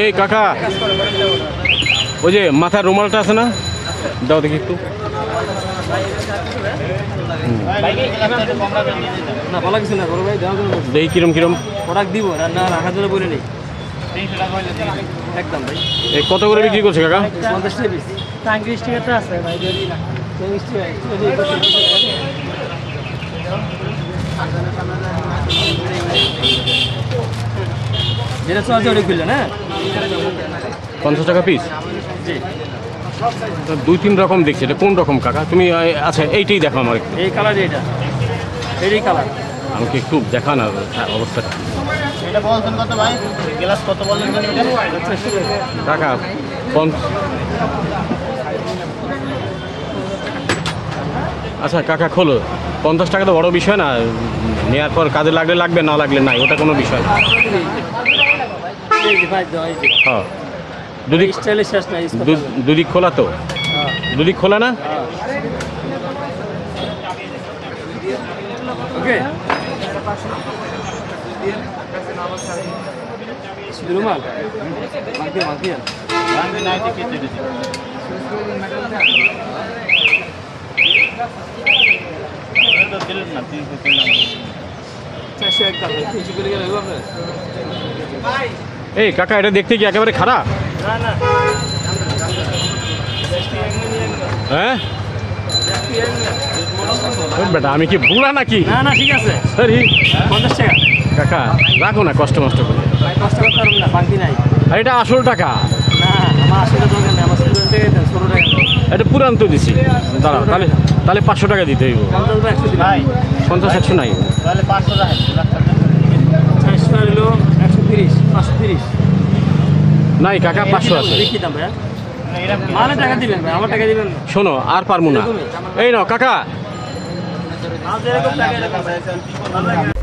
এই কাকা, ওই যে মাথার রুমালটা আছে না, দাও দেখি একটু। না বলা কিছু না বড় ভাই, দাও দেখি কিরম কিরম প্রোডাক্ট দিব, রান্না রাখার জন্য বলে নেই। 300 টাকা হইলে একদম ভাই। এই কত করে বিক্রি করছে কাকা? 50 টাকা পিস। 30 টাকা তো আছে ভাই, যদি না 30 টাকা যেটা চলছে ওটা খুললে না 50 টাকা পিস। জি, 2-3 রকম দেখছি, এটা কোন রকম কাকা তুমি? আচ্ছা এইটাই দেখো আমার একটু। এই কালার, এইটা এই কালার আমাকে একটু দেখান আর অবস্থাটা। এটা বলছেন কত ভাই? গ্লাস কত বললেন কাকা? আচ্ছা কাকা খোলো। 50 টাকা তো বড় বিষয় না, নেওয়ার পর কাজে লাগলে লাগবে, না লাগলে নাই, ওটা কোনো বিষয় না। হ্যাঁ, দুদিক খোলা তো? দুদিক খোলা না? ওকে, রুমাল এই কাকা, এটা দেখতে কি একেবারে খারাপ? হ্যাঁ বেটা, আমি কি বুড়া নাকি? না না ঠিক আছে, 50 টাকা কাকা রাখো না, কষ্ট মষ্ট করে। কষ্ট করতে পারবেন না, বাকি নাই। আর এটা আসল টাকা না, আমার আসলে দরকার নেই, আমার স্টুডেন্ট থেকে দেন 16 টাকা। এটা পুরান তো দিছি। দাঁড়াও, তাহলে 500 টাকা দিতে হইব। 50-100 নাই, তাহলে 500 টাকা। 400 হলো 130, 530 নাই কাকা, 500 আছে। কি দাম ভাই? মানে টাকা দিবেন ভাই, আমার টাকা দিবেন না। শোনো, আর পারবো না। এই নাও কাকা। এরকম টাকা